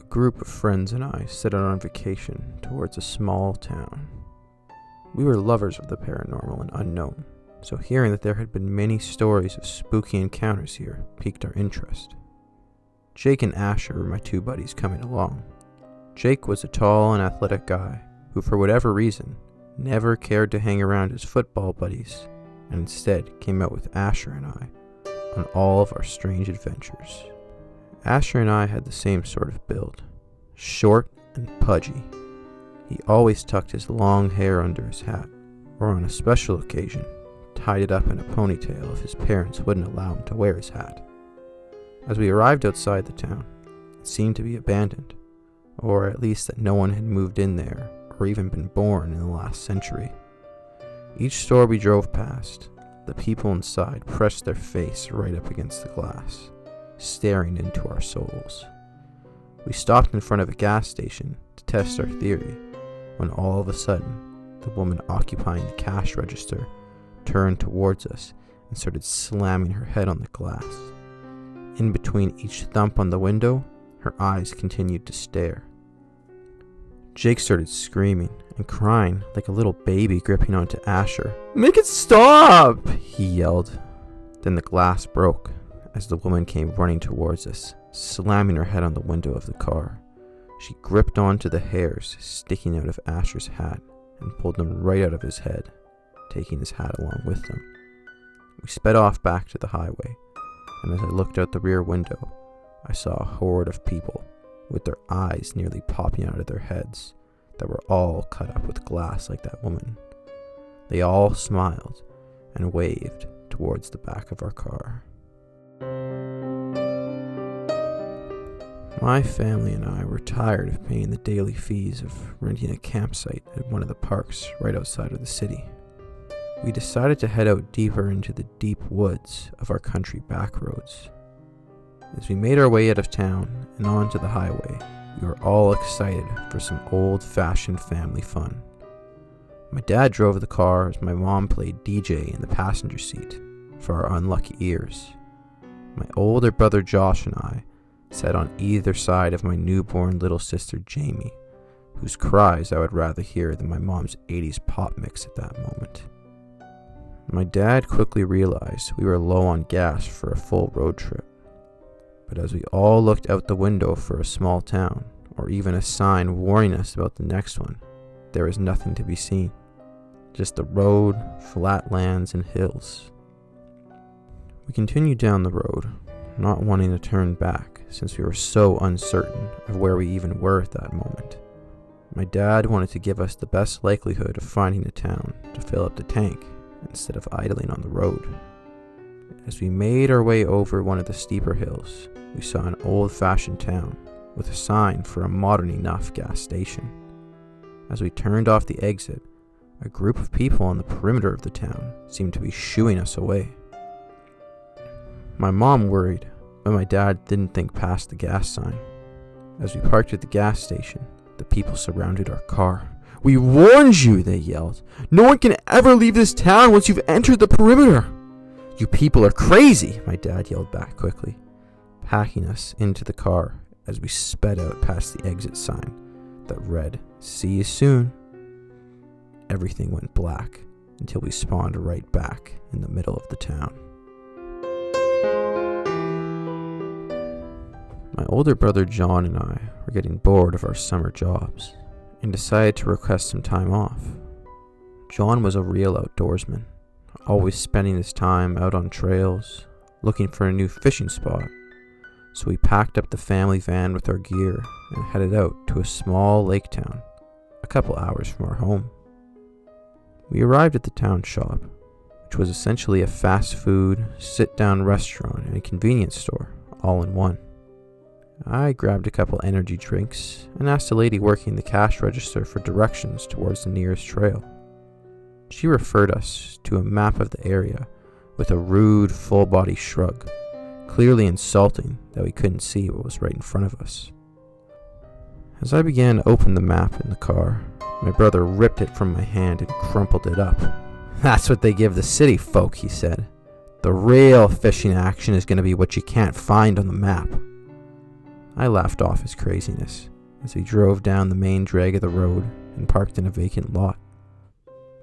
group of friends and I set out on vacation towards a small town. We were lovers of the paranormal and unknown, so hearing that there had been many stories of spooky encounters here piqued our interest. Jake and Asher were my two buddies coming along. Jake was a tall and athletic guy who, for whatever reason, never cared to hang around his football buddies and instead came out with Asher and I on all of our strange adventures. Asher and I had the same sort of build, short and pudgy. He always tucked his long hair under his hat, or on a special occasion, tied it up in a ponytail if his parents wouldn't allow him to wear his hat. As we arrived outside the town, it seemed to be abandoned, or at least that no one had moved in there or even been born in the last century. Each store we drove past, the people inside pressed their face right up against the glass, staring into our souls. We stopped in front of a gas station to test our theory, when all of a sudden, the woman occupying the cash register turned towards us and started slamming her head on the glass. In between each thump on the window, her eyes continued to stare. Jake started screaming and crying like a little baby gripping onto Asher. "Make it stop!" he yelled. Then the glass broke as the woman came running towards us, slamming her head on the window of the car. She gripped onto the hairs sticking out of Asher's hat and pulled them right out of his head, taking his hat along with them. We sped off back to the highway, and as I looked out the rear window, I saw a horde of people with their eyes nearly popping out of their heads that were all cut up with glass like that woman. They all smiled and waved towards the back of our car. My family and I were tired of paying the daily fees of renting a campsite at one of the parks right outside of the city. We decided to head out deeper into the deep woods of our country backroads. As we made our way out of town and onto the highway, we were all excited for some old-fashioned family fun. My dad drove the car as my mom played DJ in the passenger seat for our unlucky ears. My older brother Josh and I sat on either side of my newborn little sister Jamie, whose cries I would rather hear than my mom's 80s pop mix at that moment. My dad quickly realized we were low on gas for a full road trip. But as we all looked out the window for a small town, or even a sign warning us about the next one, there was nothing to be seen. Just the road, flat lands, and hills. We continued down the road, not wanting to turn back since we were so uncertain of where we even were at that moment. My dad wanted to give us the best likelihood of finding a town to fill up the tank instead of idling on the road. As we made our way over one of the steeper hills, we saw an old-fashioned town with a sign for a modern enough gas station. As we turned off the exit, a group of people on the perimeter of the town seemed to be shooing us away. My mom worried, but my dad didn't think past the gas sign. As we parked at the gas station, the people surrounded our car. "We warned you," they yelled. "No one can ever leave this town once you've entered the perimeter." "You people are crazy," my dad yelled back quickly, packing us into the car as we sped out past the exit sign that read, "See you soon." Everything went black until we spawned right back in the middle of the town. My older brother John and I were getting bored of our summer jobs and decided to request some time off. John was a real outdoorsman, always spending his time out on trails, looking for a new fishing spot. So we packed up the family van with our gear and headed out to a small lake town, a couple hours from our home. We arrived at the town shop, which was essentially a fast food, sit-down restaurant and a convenience store, all in one. I grabbed a couple energy drinks and asked a lady working the cash register for directions towards the nearest trail. She referred us to a map of the area with a rude, full-body shrug, clearly insulting that we couldn't see what was right in front of us. As I began to open the map in the car, my brother ripped it from my hand and crumpled it up. "That's what they give the city folk," he said. "The real fishing action is going to be what you can't find on the map." I laughed off his craziness as we drove down the main drag of the road and parked in a vacant lot.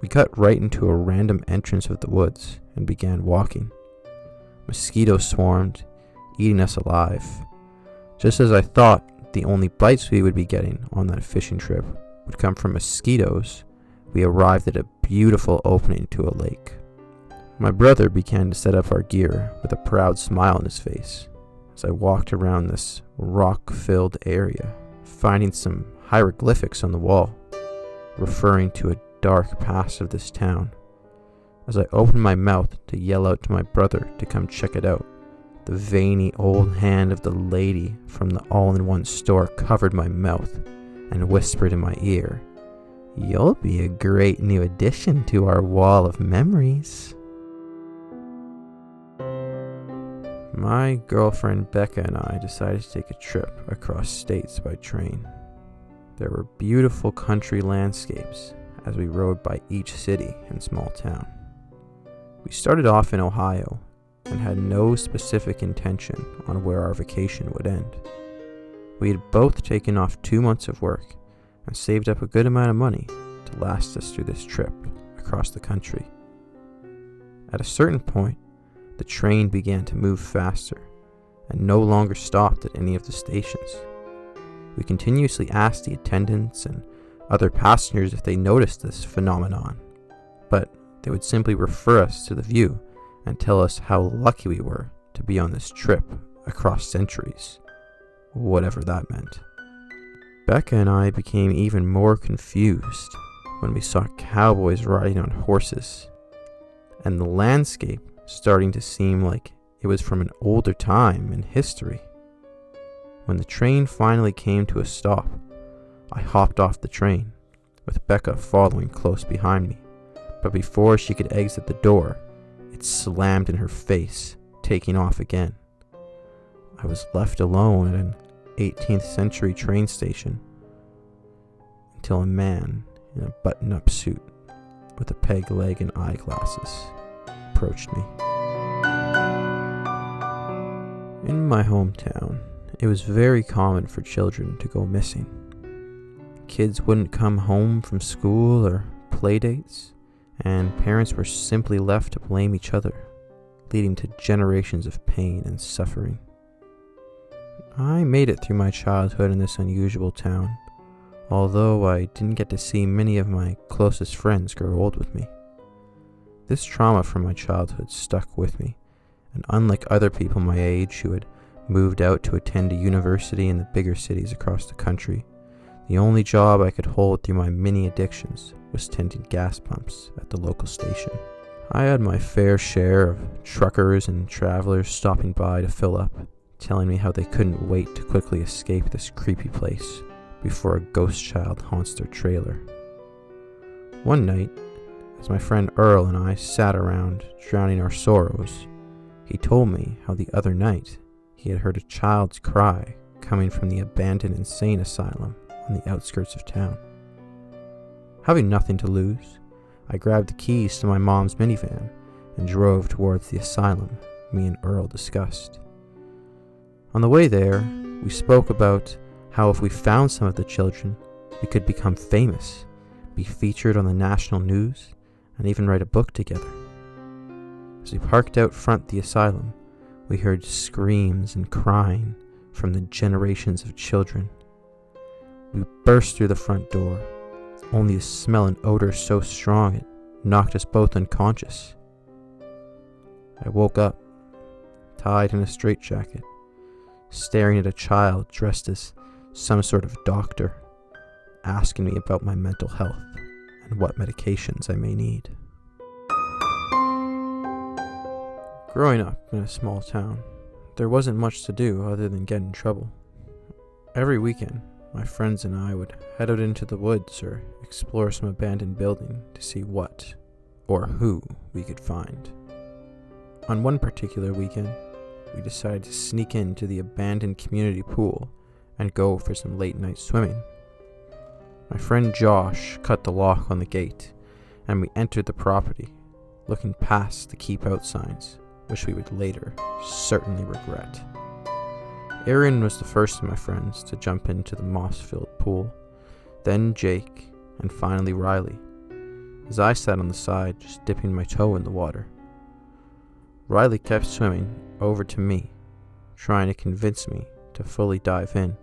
We cut right into a random entrance of the woods and began walking. Mosquitoes swarmed, eating us alive. Just as I thought the only bites we would be getting on that fishing trip would come from mosquitoes, we arrived at a beautiful opening to a lake. My brother began to set up our gear with a proud smile on his face as I walked around this rock-filled area, finding some hieroglyphics on the wall, referring to a dark past of this town. As I opened my mouth to yell out to my brother to come check it out, the veiny old hand of the lady from the all-in-one store covered my mouth and whispered in my ear, "You'll be a great new addition to our wall of memories." My girlfriend Becca and I decided to take a trip across states by train. There were beautiful country landscapes as we rode by each city and small town. We started off in Ohio and had no specific intention on where our vacation would end. We had both taken off 2 months of work and saved up a good amount of money to last us through this trip across the country. At a certain point, the train began to move faster and no longer stopped at any of the stations. We continuously asked the attendants and other passengers if they noticed this phenomenon, but they would simply refer us to the view and tell us how lucky we were to be on this trip across centuries, whatever that meant. Becca and I became even more confused when we saw cowboys riding on horses, and the landscape starting to seem like it was from an older time in history. When the train finally came to a stop, I hopped off the train, with Becca following close behind me, but before she could exit the door, it slammed in her face, taking off again. I was left alone at an 18th century train station until a man in a button-up suit with a peg leg and eyeglasses approached me. In my hometown, it was very common for children to go missing. Kids wouldn't come home from school or play dates, and parents were simply left to blame each other, leading to generations of pain and suffering. I made it through my childhood in this unusual town, although I didn't get to see many of my closest friends grow old with me. This trauma from my childhood stuck with me, and unlike other people my age who had moved out to attend a university in the bigger cities across the country, the only job I could hold through my many addictions was tending gas pumps at the local station. I had my fair share of truckers and travelers stopping by to fill up, telling me how they couldn't wait to quickly escape this creepy place before a ghost child haunts their trailer. One night, as my friend Earl and I sat around drowning our sorrows, he told me how the other night he had heard a child's cry coming from the abandoned insane asylum on the outskirts of town. Having nothing to lose, I grabbed the keys to my mom's minivan and drove towards the asylum me and Earl discussed. On the way there, we spoke about how if we found some of the children, we could become famous, be featured on the national news, and even write a book together. As we parked out front the asylum, we heard screams and crying from the generations of children. We burst through the front door, only the smell and odor so strong it knocked us both unconscious. I woke up, tied in a straitjacket, staring at a child dressed as some sort of doctor, asking me about my mental health and what medications I may need. Growing up in a small town, there wasn't much to do other than get in trouble. Every weekend, my friends and I would head out into the woods or explore some abandoned building to see what or who we could find. On one particular weekend, we decided to sneak into the abandoned community pool and go for some late night swimming. My friend Josh cut the lock on the gate, and we entered the property, looking past the keep out signs, which we would later certainly regret. Aaron was the first of my friends to jump into the moss-filled pool, then Jake, and finally Riley, as I sat on the side just dipping my toe in the water. Riley kept swimming over to me, trying to convince me to fully dive in,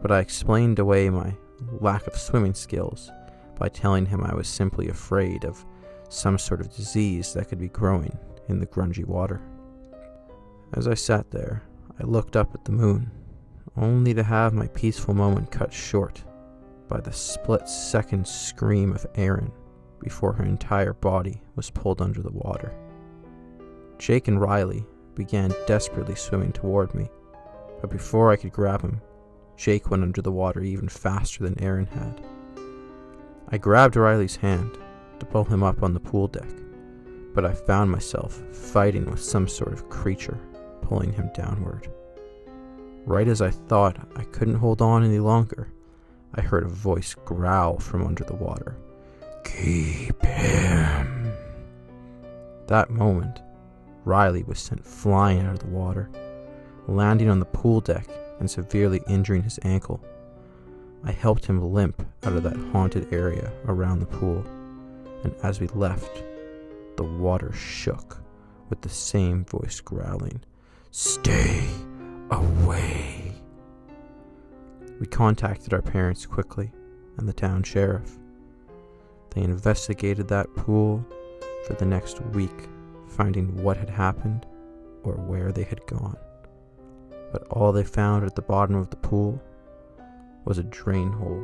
but I explained away my lack of swimming skills by telling him I was simply afraid of some sort of disease that could be growing in the grungy water. As I sat there, I looked up at the moon, only to have my peaceful moment cut short by the split-second scream of Erin before her entire body was pulled under the water. Jake and Riley began desperately swimming toward me, but before I could grab him, Jake went under the water even faster than Erin had. I grabbed Riley's hand to pull him up on the pool deck, but I found myself fighting with some sort of creature pulling him downward. Right as I thought I couldn't hold on any longer, I heard a voice growl from under the water. "Keep him." That moment, Riley was sent flying out of the water, landing on the pool deck and severely injuring his ankle. I helped him limp out of that haunted area around the pool, and as we left, the water shook with the same voice growling, "Stay away." We contacted our parents quickly and the town sheriff. They investigated that pool for the next week, finding what had happened or where they had gone. But all they found at the bottom of the pool was a drain hole